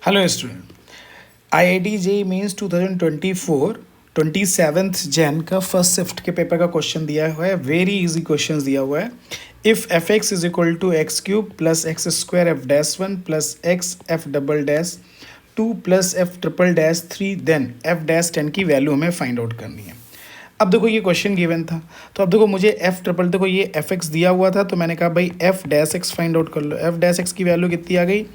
Hello student, IIT JEE mains 2024 27 Jan का first shift के paper का क्वेश्चन दिया हुआ है। वेरी इजी क्वेश्चन दिया हुआ है। If f x is equal to x cube plus x square f dash one plus x f double dash two plus f triple dash three then f dash 10 की value हमें find out करनी है। अब देखो ये question given था, तो अब देखो मुझे एफ ट्रिपल, देखो ये एफ एक्स दिया हुआ था, तो मैंने कहा भाई F dash x find out कर लो। एफ डैश एक्स की वैल्यू कितनी आ गई,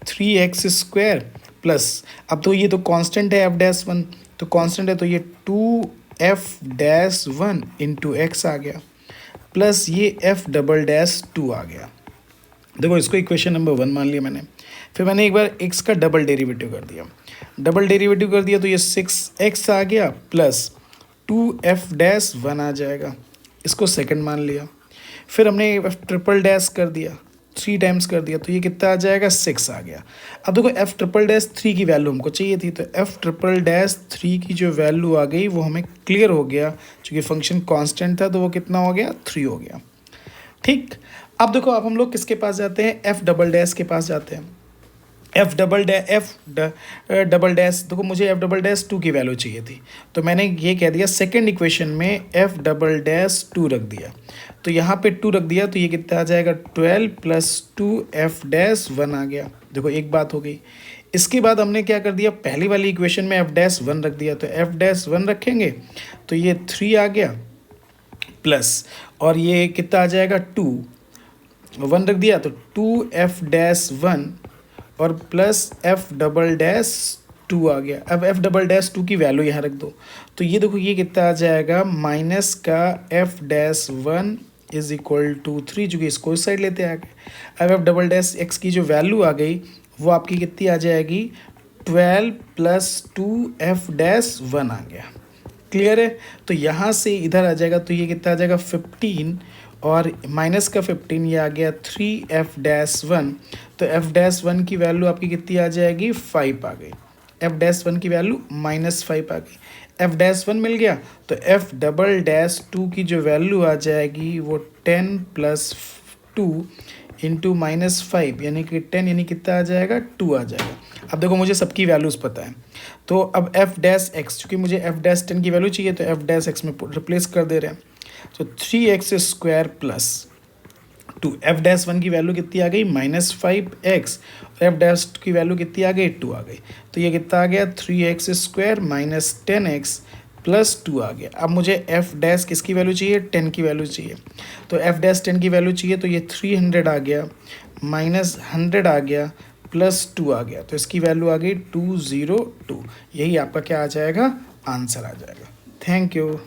3x² प्लस, अब तो ये तो कांस्टेंट है एफ डैश वन, तो कांस्टेंट है तो ये 2f-1 इंटू एक्स आ गया, प्लस ये एफ डबल डैश 2 आ गया। देखो इसको इक्वेशन नंबर 1 मान लिया मैंने। फिर मैंने एक बार x का डबल डेरिवेटिव कर दिया, तो ये 6x आ गया प्लस 2f-1 आ जाएगा, इसको सेकंड मान लिया। फिर हमने एफ ट्रिपल डैश कर दिया, 3 टाइम्स कर दिया, तो ये कितना आ जाएगा, 6 आ गया। अब देखो एफ ट्रिपल डैश 3 की वैल्यू हमको चाहिए थी, तो एफ ट्रिपल डैश 3 की जो वैल्यू आ गई वो हमें क्लियर हो गया, क्योंकि फंक्शन कांस्टेंट था तो वो कितना हो गया, 3 हो गया। ठीक, अब देखो अब हम लोग किसके पास जाते हैं, एफ डबल डैश के पास जाते हैं। एफ डबल डैश, देखो मुझे एफ डबल डैश 2 की वैल्यू चाहिए थी, तो मैंने ये कह दिया सेकंड इक्वेशन में एफ डबल डैश 2 रख दिया, तो यहाँ पे 2 रख दिया, तो ये कितना आ जाएगा, 12 प्लस 2f-1 आ गया। देखो एक बात हो गई। इसके बाद हमने क्या कर दिया, पहली वाली इक्वेशन में f-1 रख दिया, तो f-1 रखेंगे तो ये 3 आ गया प्लस, और ये कितना आ जाएगा, 2, 1 रख दिया तो 2f-1 और प्लस एफ डबल डैश 2 आ गया। अब एफ डबल डैश 2 की वैल्यू यहाँ रख दो, तो ये देखो ये कितना आ जाएगा, माइनस का f-1 इज इक्वल टू 3, जो कि इसको इस साइड लेते आ गए। अब एफ डबल डैश एक्स की जो वैल्यू आ गई वो आपकी कितनी आ जाएगी, 12 प्लस 2f-1 आ गया। क्लियर है, तो यहाँ से इधर आ जाएगा, तो ये कितना आ जाएगा, 15 और माइनस का 15, ये आ गया 3f-1, तो f-1 की वैल्यू आपकी कितनी आ जाएगी, 5 आ गई। f-1 की वैल्यू -5 आ गई। f-1 मिल गया, तो f डबल डैश 2 की जो वैल्यू आ जाएगी वो 10 प्लस 2 इंटू -5, यानी कि 10, यानी कितना आ जाएगा, 2 आ जाएगा। अब देखो मुझे सबकी वैल्यूज़ पता है, तो अब f-x, चूँकि मुझे f-10 की वैल्यू चाहिए तो f-x में रिप्लेस कर दे रहे हैं, तो 3x² प्लस 2, f-1 की वैल्यू कितनी आ गई, -5x, और f-2 की वैल्यू कितनी आ गई, 2 आ गई, तो ये कितना आ गया, 3x² माइनस 10x प्लस 2 आ गया। अब मुझे f- किसकी वैल्यू चाहिए, 10 की वैल्यू चाहिए, तो f-10 की वैल्यू चाहिए, तो ये 300 आ गया माइनस 100 आ गया प्लस 2 आ गया, तो इसकी वैल्यू आ गई 202। यही आपका क्या आ जाएगा, आंसर आ जाएगा। Thank you.